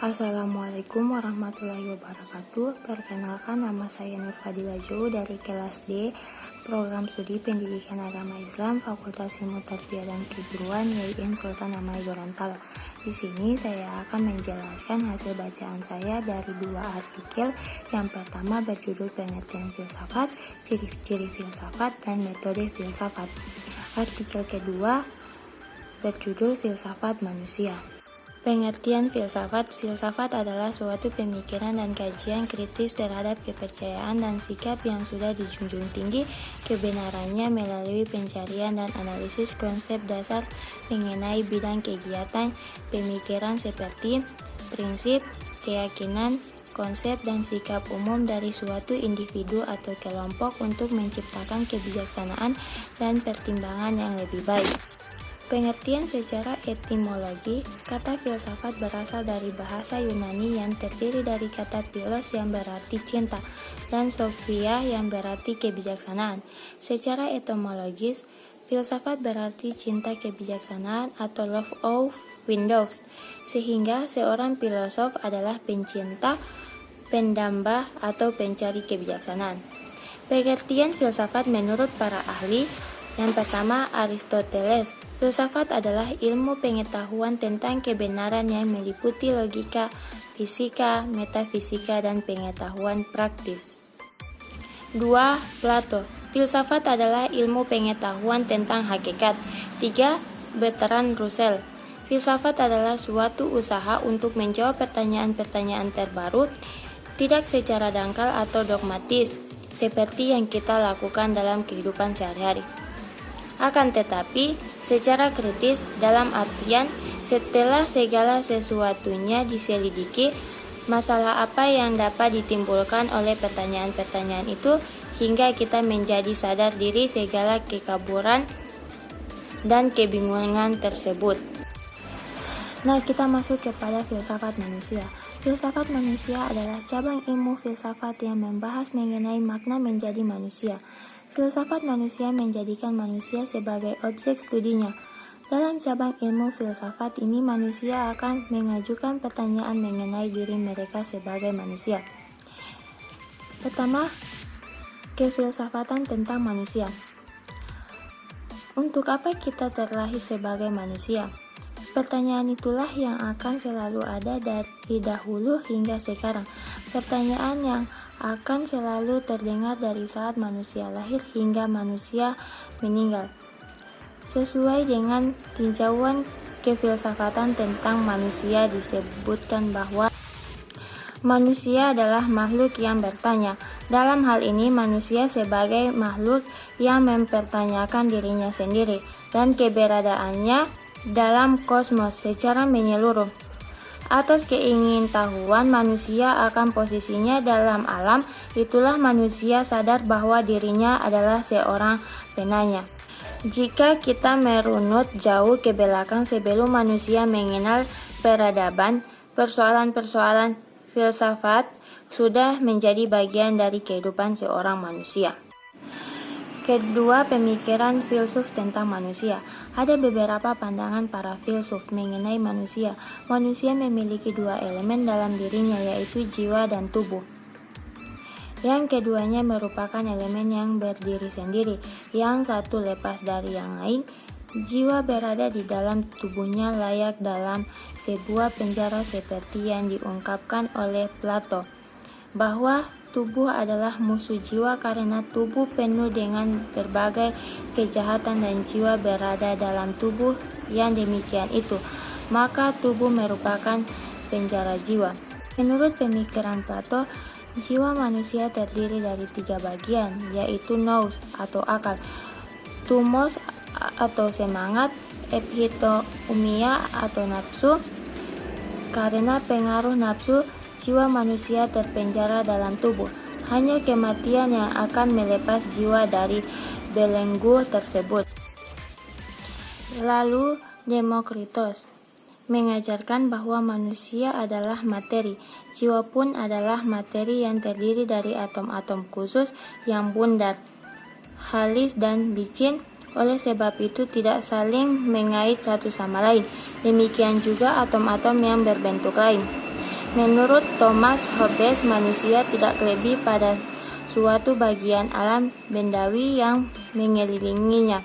Assalamualaikum warahmatullahi wabarakatuh. Perkenalkan, nama saya Nur Fadila Jo dari kelas D, Program Studi Pendidikan Agama Islam, Fakultas Ilmu Tarbiyah dan Keguruan YIN Sultan Hamad Gorontalo. Di sini saya akan menjelaskan hasil bacaan saya dari dua artikel. Yang pertama berjudul Pengertian Filsafat, Ciri-ciri Filsafat, dan Metode Filsafat. Artikel kedua berjudul Filsafat Manusia. Pengertian filsafat. Filsafat adalah suatu pemikiran dan kajian kritis terhadap kepercayaan dan sikap yang sudah dijunjung tinggi kebenarannya melalui pencarian dan analisis konsep dasar mengenai bidang kegiatan pemikiran seperti prinsip, keyakinan, konsep, dan sikap umum dari suatu individu atau kelompok untuk menciptakan kebijaksanaan dan pertimbangan yang lebih baik. Pengertian secara etimologi, kata filsafat berasal dari bahasa Yunani yang terdiri dari kata philos yang berarti cinta dan sophia yang berarti kebijaksanaan. Secara etimologis, filsafat berarti cinta kebijaksanaan atau love of windows, sehingga seorang filosof adalah pencinta, pendamba, atau pencari kebijaksanaan. Pengertian filsafat menurut para ahli. Yang pertama, Aristoteles. Filsafat adalah ilmu pengetahuan tentang kebenaran yang meliputi logika, fisika, metafisika, dan pengetahuan praktis. 2. Plato. Filsafat adalah ilmu pengetahuan tentang hakikat. 3. Bertrand Russell. Filsafat adalah suatu usaha untuk menjawab pertanyaan-pertanyaan terbaru, tidak secara dangkal atau dogmatis, seperti yang kita lakukan dalam kehidupan sehari-hari. Akan tetapi, secara kritis dalam artian setelah segala sesuatunya diselidiki, masalah apa yang dapat ditimbulkan oleh pertanyaan-pertanyaan itu hingga kita menjadi sadar diri segala kekaburan dan kebingungan tersebut. Nah, kita masuk kepada filsafat manusia. Filsafat manusia adalah cabang ilmu filsafat yang membahas mengenai makna menjadi manusia. Filsafat manusia menjadikan manusia sebagai objek studinya. Dalam cabang ilmu filsafat ini, manusia akan mengajukan pertanyaan mengenai diri mereka sebagai manusia. Pertama, kefilsafatan tentang manusia. Untuk apa kita terlahir sebagai manusia? Pertanyaan itulah yang akan selalu ada dari dahulu hingga sekarang. Pertanyaan yang akan selalu terdengar dari saat manusia lahir hingga manusia meninggal. Sesuai dengan tinjauan kefilsafatan tentang manusia, disebutkan bahwa manusia adalah makhluk yang bertanya. Dalam hal ini, manusia sebagai makhluk yang mempertanyakan dirinya sendiri dan keberadaannya dalam kosmos secara menyeluruh. Atas keingintahuan manusia akan posisinya dalam alam, itulah manusia sadar bahwa dirinya adalah seorang penanya. Jika kita merunut jauh ke belakang sebelum manusia mengenal peradaban, persoalan-persoalan filsafat sudah menjadi bagian dari kehidupan seorang manusia. Kedua, pemikiran filsuf tentang manusia. Ada beberapa pandangan para filsuf mengenai manusia. Manusia memiliki dua elemen dalam dirinya, yaitu jiwa dan tubuh. Yang keduanya merupakan elemen yang berdiri sendiri, yang satu lepas dari yang lain. Jiwa berada di dalam tubuhnya layak dalam sebuah penjara seperti yang diungkapkan oleh Plato, bahwa tubuh adalah musuh jiwa karena tubuh penuh dengan berbagai kejahatan dan jiwa berada dalam tubuh yang demikian itu, maka tubuh merupakan penjara jiwa. Menurut pemikiran Plato, jiwa manusia terdiri dari 3 bagian, yaitu nous atau akal, thumos atau semangat, epithumia atau nafsu. Karena pengaruh nafsu, jiwa manusia terpenjara dalam tubuh. Hanya kematian yang akan melepas jiwa dari belenggu tersebut. Lalu Demokritos mengajarkan bahwa manusia adalah materi. Jiwa pun adalah materi yang terdiri dari atom-atom khusus yang bundar, halis, dan licin. Oleh sebab itu tidak saling mengait satu sama lain. Demikian juga atom-atom yang berbentuk lain. Menurut Thomas Hobbes, manusia tidak lebih pada suatu bagian alam bendawi yang mengelilinginya.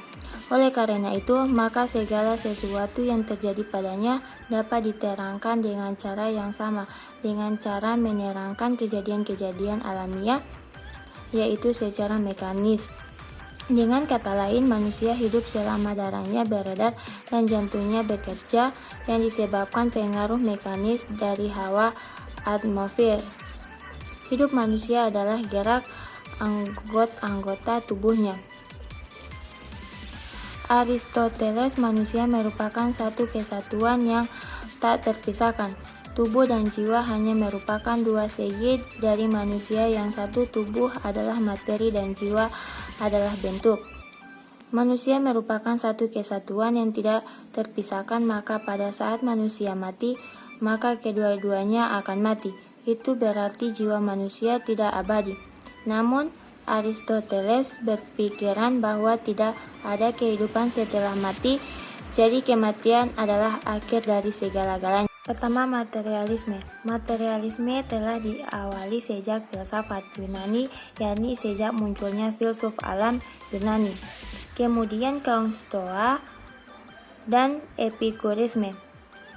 Oleh karena itu, maka segala sesuatu yang terjadi padanya dapat diterangkan dengan cara yang sama, dengan cara menerangkan kejadian-kejadian alamiah, yaitu secara mekanis. Dengan kata lain, manusia hidup selama darahnya beredar dan jantungnya bekerja, yang disebabkan pengaruh mekanis dari hawa atmosfer. Hidup manusia adalah gerak anggota tubuhnya. Aristoteles, manusia merupakan satu kesatuan yang tak terpisahkan. Tubuh dan jiwa hanya merupakan dua segi dari manusia yang satu. Tubuh adalah materi dan jiwa adalah bentuk. Manusia merupakan satu kesatuan yang tidak terpisahkan, maka pada saat manusia mati, maka kedua-duanya akan mati. Itu berarti jiwa manusia tidak abadi. Namun, Aristoteles berpikiran bahwa tidak ada kehidupan setelah mati, jadi kematian adalah akhir dari segala-galanya. Pertama, materialisme. Materialisme telah diawali sejak filsafat Yunani, yakni sejak munculnya filsuf alam Yunani. Kemudian kaum Stoa dan Epikurisme.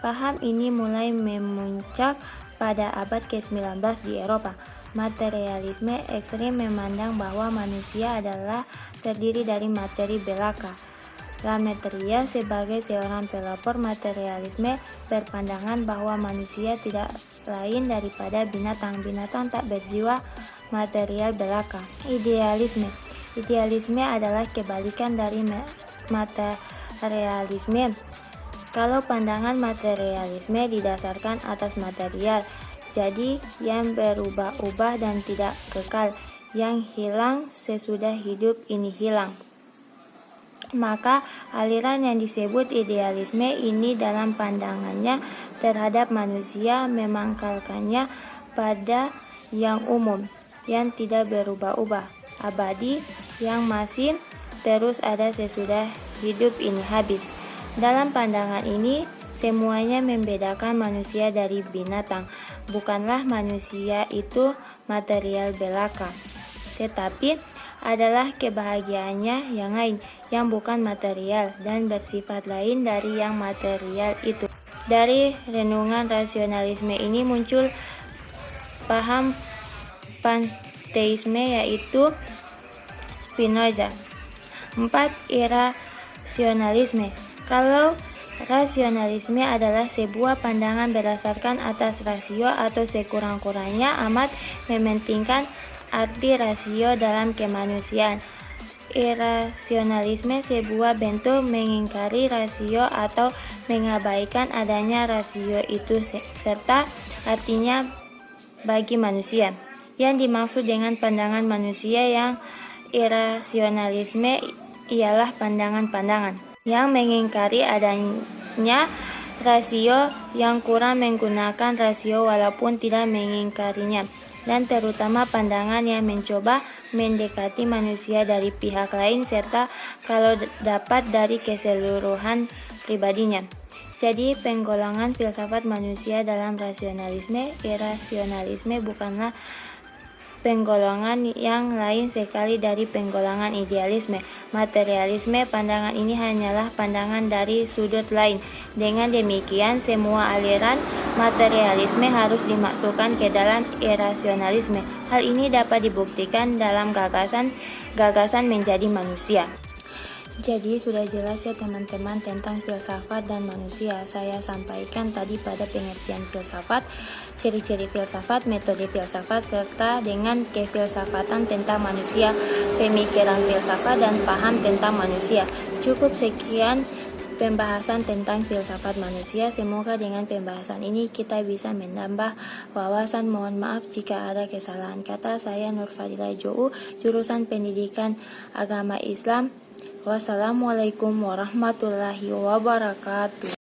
Paham ini mulai memuncak pada abad ke-19 di Eropa. Materialisme ekstrim memandang bahwa manusia adalah terdiri dari materi belaka. Lametria sebagai seorang pelopor materialisme berpandangan bahwa manusia tidak lain daripada binatang. Binatang tak berjiwa material belaka. Idealisme. Idealisme adalah kebalikan dari materialisme. Kalau pandangan materialisme didasarkan atas material, jadi yang berubah-ubah dan tidak kekal, yang hilang sesudah hidup ini hilang. Maka aliran yang disebut idealisme ini dalam pandangannya terhadap manusia memangkalkannya pada yang umum, yang tidak berubah-ubah, abadi, yang masih terus ada sesudah hidup ini habis. Dalam pandangan ini, semuanya membedakan manusia dari binatang. Bukanlah manusia itu material belaka, tetapi adalah kebahagiaannya yang lain, yang bukan material dan bersifat lain dari yang material itu. Dari renungan rasionalisme ini muncul paham panteisme, yaitu Spinoza. 4. Irasionalisme. Kalau rasionalisme adalah sebuah pandangan berdasarkan atas rasio atau sekurang-kurangnya amat mementingkan arti rasio dalam kemanusiaan. Irasionalisme sebuah bentuk mengingkari rasio atau mengabaikan adanya rasio itu serta artinya bagi manusia. Yang dimaksud dengan pandangan manusia yang irasionalisme ialah pandangan-pandangan yang mengingkari adanya rasio, yang kurang menggunakan rasio walaupun tidak mengingkarinya, dan terutama pandangan yang mencoba mendekati manusia dari pihak lain serta kalau dapat dari keseluruhan pribadinya. Jadi penggolongan filsafat manusia dalam rasionalisme, irasionalisme bukanlah penggolongan yang lain sekali dari penggolongan idealisme, materialisme. Pandangan ini hanyalah pandangan dari sudut lain. Dengan demikian, semua aliran materialisme harus dimasukkan ke dalam irasionalisme. Hal ini dapat dibuktikan dalam gagasan menjadi manusia. Jadi sudah jelas ya teman-teman tentang filsafat dan manusia. Saya sampaikan tadi pada pengertian filsafat, ciri-ciri filsafat, metode filsafat, serta dengan kefilsafatan tentang manusia, pemikiran filsafat dan paham tentang manusia. Cukup sekian pembahasan tentang filsafat manusia. Semoga dengan pembahasan ini kita bisa menambah wawasan. Mohon maaf jika ada kesalahan kata. Saya Nurfadilah Jou, jurusan Pendidikan Agama Islam. Wassalamualaikum warahmatullahi wabarakatuh.